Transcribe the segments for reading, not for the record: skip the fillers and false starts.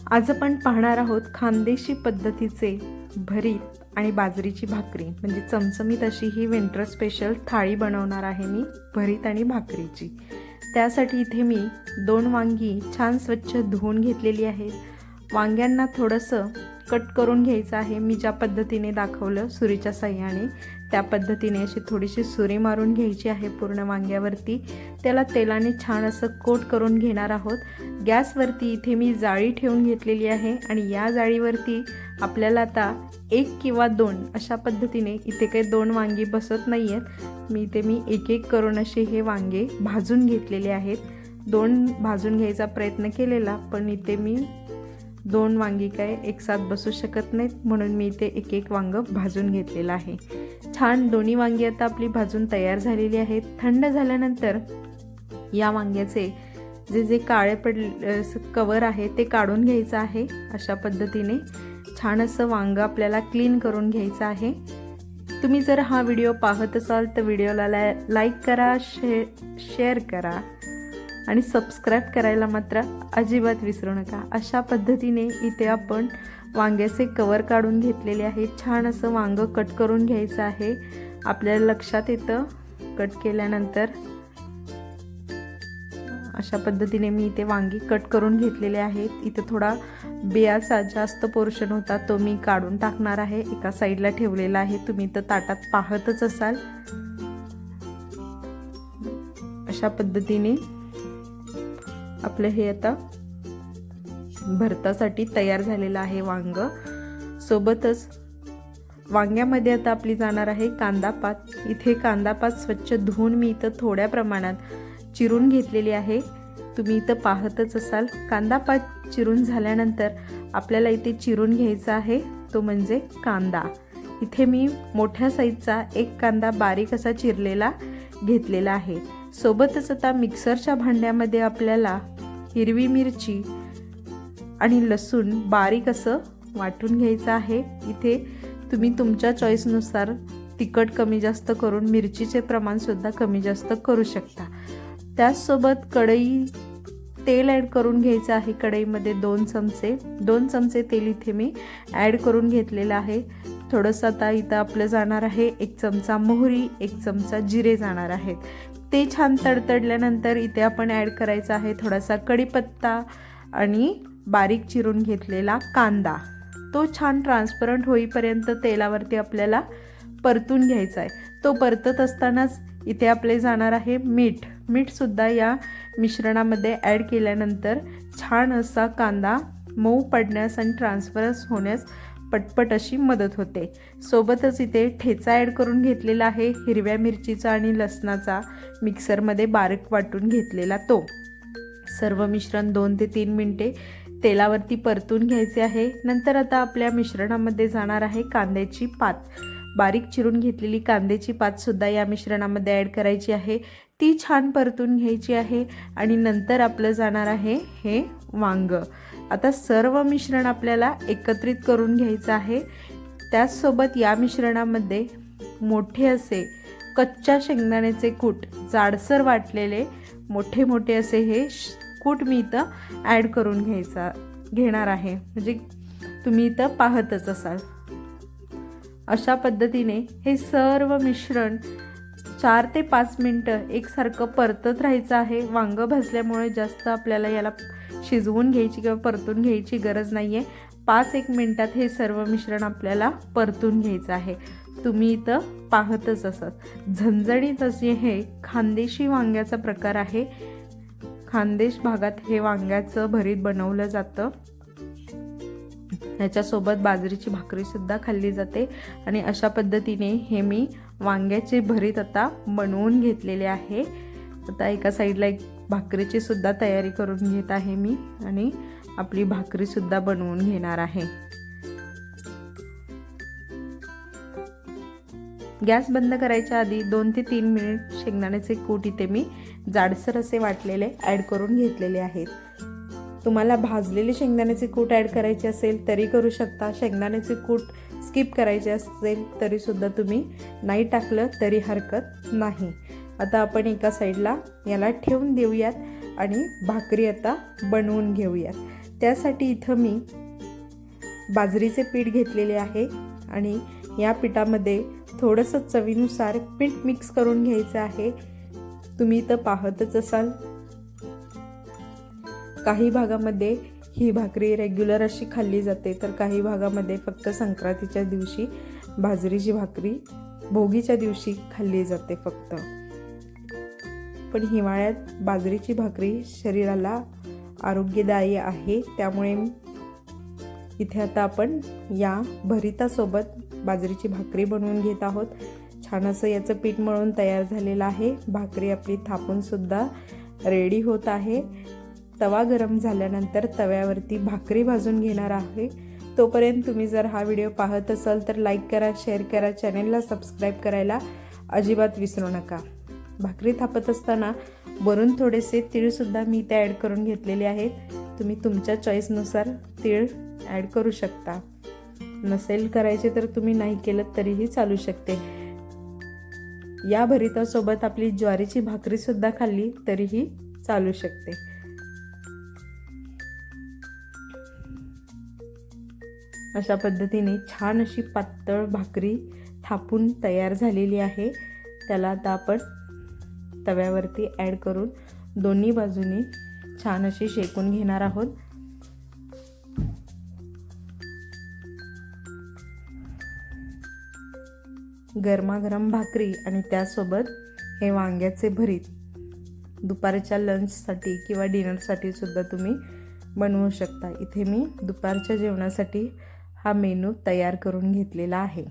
आज आपण पाहणार आहोत खानदेशी पद्धतीचे भरीत आणि बाजरीची भाकरी, म्हणजे चमचमीत अशी ही विंटर स्पेशल थाळी बनवणार आहे मी भरीत आणि भाकरीची। त्यासाठी इथे मी 2 वांगी छान स्वच्छ धुवून घेतलेली आहेत। वांग्यांना थोडंसं कट करून घ्यायचं आहे। मी ज्या पद्धतीने दाखवलं सुरीच्या साहाय्याने त्या पद्धतीने अशी थोडीशी सुरी मारून घ्यायची आहे पूर्ण वांग्यावरती। त्याला तेलाने छान असं कोट करून घेणार आहोत। गॅसवरती इथे मी जाळी ठेवून घेतलेली आहे आणि या जाळीवरती आपल्याला आता 1 किंवा 2 अशा पद्धतीने, इथे काही 2 वांगी बसत नाही आहेत, मी एक एक करून असे हे वांगे भाजून घेतलेले आहेत। 2 भाजून घ्यायचा प्रयत्न केलेला, पण इथे मी 2 वांगी काय एकसाथ बसू शकत नाहीत, म्हणून मी इथे एक एक वांग भाजून घेतलेलं आहे। छान दोन्ही वांगी आता आपली भाजून तयार झालेली आहेत। थंड झाल्यानंतर या वांग्याचे जे काळे कवर आहे ते काढून घ्यायचं आहे। अशा पद्धतीने छान असं वांग आपल्याला क्लीन करून घ्यायचं आहे। तुम्ही जर हा व्हिडिओ पाहत असाल तर व्हिडिओला लाईक करा, शेअर करा आणि सबस्क्राईब करायला मात्र अजिबात विसरू नका। अशा पद्धतीने इथे आपण वांग्याचे कवर काढून घेतलेले आहे। छान असं वांग कट करून घ्यायचं आहे। आपल्याला लक्षात येतं कट केल्यानंतर। अशा पद्धतीने मी इथे वांगी कट करून घेतलेले आहेत। इथे थोडा बियाचा जास्त पोर्शन होता तो मी काढून टाकणार आहे, एका साईडला ठेवलेला आहे, तुम्ही तर ताटात पाहतच असाल। अशा पद्धतीने आपलं हे आता भरतासाठी तयार झालेलं आहे वांग। सोबतच वांग्यामध्ये आता आपली जाणार आहे कांदा पात। इथे कांदा पात स्वच्छ धुवून मी इथं थोड्या प्रमाणात चिरून घेतलेली आहे, तुम्ही इथं पाहतच असाल। कांदा पात चिरून झाल्यानंतर आपल्याला इथे चिरून घ्यायचा आहे तो म्हणजे कांदा। इथे मी मोठ्या साईजचा 1 कांदा बारीक असा चिरलेला घेतलेला आहे। सोबतच आता मिक्सरच्या भांड्यामध्ये आपल्याला हिरवी मिरची आणि लसूण बारीक असं वाटून घ्यायचं आहे। इथे तुम्ही तुमच्या चॉईसनुसार तिखट कमी जास्त करून मिरचीचे प्रमाण सुद्धा कमी जास्त करू शकता। त्याचसोबत तेल ॲड करून घ्यायचं आहे। कढईमध्ये 2 चमचे तेल इथे मी ॲड करून घेतलेलं आहे। थोडंसं आता इथं आपलं जाणार आहे 1 चमचा मोहरी, 1 चमचा जिरे जाणार आहेत। ते छान तडतडल्यानंतर इथे आपण ॲड करायचा आहे थोडासा कढीपत्ता आणि बारीक चिरून घेतलेला कांदा। तो छान ट्रान्सपरंट होईपर्यंत तेलावरती आपल्याला परतून घ्यायचा आहे। तो परतत असतानाच इथे आपले जाणार आहे मीठ सुद्धा या मिश्रणामध्ये ॲड केल्यानंतर छान असा कांदा मऊ पडण्यास आणि ट्रान्सफरन्स होण्यास पटपट अशी मदत होते। सोबतच इथे ठेचा ॲड करून घेतलेला आहे हिरव्या मिरचीचा आणि लसणाचा, मिक्सरमध्ये बारीक वाटून घेतलेला तो। सर्व मिश्रण 2 ते 3 मिनिटे तेलावरती परतून घ्यायचे आहे। नंतर आता आपल्या मिश्रणामध्ये जाणार आहे कांद्याची पात। बारीक चिरून घेतलेली कांद्याची पात सुद्धा या मिश्रणामध्ये ॲड करायची आहे, ती छान परतून घ्यायची आहे। आणि नंतर आपलं जाणार आहे हे वांग। आता सर्व मिश्रण आपल्याला एकत्रित करून घ्यायचं आहे। त्याचसोबत या मिश्रणामध्ये मोठे असे कच्च्या शेंगदाण्याचे कूट जाडसर वाटलेले मोठे असे हे कूट मी इथं ॲड करून घेणार आहे, म्हणजे तुम्ही इथं पाहतच असाल। अशा पद्धतीने हे सर्व मिश्रण 4 ते 5 मिनिटं एकसारखं परतत राहायचं आहे। वांग भाजल्यामुळे जास्त आपल्याला याला शिजवून घ्यायची किंवा परतून घ्यायची गरज नाही आहे। 5-1 मिनिटात हे सर्व मिश्रण आपल्याला परतून घ्यायचं आहे, तुम्ही इथं पाहतच असाल। झणझणीत असे हे खानदेशी वांग्याचा प्रकार आहे। खानदेश भागात हे वांग्याचं भरीत बनवलं जातं। याच्यासोबत बाजरीची भाकरी सुद्धा खाल्ली जाते। आणि अशा पद्धतीने हे मी वांग्याचे भरीत आता बनवून घेतलेले आहे। आता एका साईडला एक भाकरीची सुद्धा तयारी करून घेत आहे मी आणि आपली भाकरी सुद्धा बनवून घेणार आहे। गॅस बंद करायच्या आधी 2 ते 3 मिनिट शेंगदाण्याचे कूट इथे मी जाडसर असे वाटलेले ॲड करून घेतलेले आहेत। तुम्हाला भाजलेले शेंगदाण्याचे कूट ॲड करायचे असेल तरी करू शकता, शेंगदाण्याचे कूट स्किप करायचे असेल तरी सुद्धा तुम्ही नाही टाकलं तरी हरकत नाही। आता आपण एका साईडला याला ठेवून देऊयात आणि भाकरी आता बनवून घेऊयात। त्यासाठी इथं मी बाजरीचे पीठ घेतलेले आहे आणि या पिठामध्ये थोडंसं चवीनुसार पीठ मिक्स करून घ्यायचं आहे. तुम्ही इथं पाहतच असाल काही भागामध्ये ही भाकरी रेग्युलर अशी खाल्ली जाते, तर काही भागामध्ये फक्त संक्रांतीच्या दिवशी बाजरीची भाकरी भोगीच्या दिवशी खाल्ली जाते फक्त. पण हिवाळ्यात बाजरीची भाकरी शरीराला आरोग्यदायी आहे, त्यामुळे इथे आता आपण या भरितासोबत बाजरीची भाकरी बनवून घेत आहोत. छान असं याचं पीठ मळून तयार झालेलं आहे. भाकरी आपली थापून सुद्धा रेडी होत आहे. तवा गरम झाल्यानंतर तव्यावरती भाकरी भाजून घेणार आहे. तोपर्यंत तुम्ही जर हा व्हिडिओ पाहत असाल तर लाईक करा, शेअर करा, चॅनेलला सबस्क्राईब करायला अजिबात विसरू नका. भाकरी थापत असताना वरून थोडेसे तीळसुद्धा मी इथे ॲड करून घेतलेले आहेत. तुम्ही तुमच्या चॉईसनुसार तीळ ॲड करू शकता. नसेल करायचे तर तुम्ही नाही केलं तरीही चालू शकते. या भरितासोबत आपली ज्वारीची भाकरीसुद्धा खाल्ली तरीही चालू शकते. अशा पद्धतीने छान अशी पातळ भाकरी थापून तयार झालेली आहे. त्याला आता आपण तव्यावरती ॲड करून दोन्ही बाजूनी छान अशी शेकून घेणार आहोत. गरमागरम भाकरी आणि त्यासोबत हे वांग्याचे भरीत दुपारच्या लंचसाठी किंवा डिनरसाठी सुद्धा तुम्ही बनवू शकता. इथे मी दुपारच्या जेवणासाठी हा मेनू तयार करून घेतलेला आहे.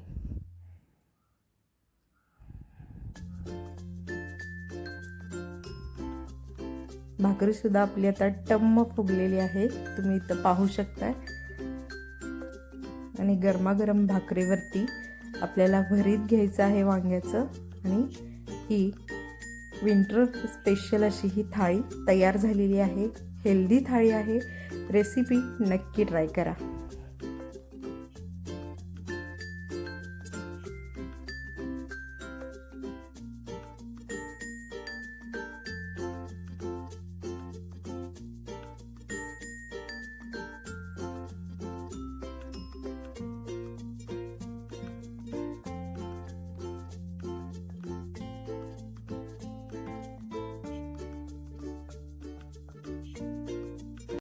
भाकरीसुद्धा आपली आता टम्म फुगलेली आहे, तुम्ही इथं पाहू शकता. आणि गरमागरम भाकरीवरती आपल्याला भरीत घ्यायचं आहे वांग्याचं. आणि ही विंटर स्पेशल अशी ही थाळी तयार झालेली आहे. हेल्दी थाळी आहे. रेसिपी नक्की ट्राय करा.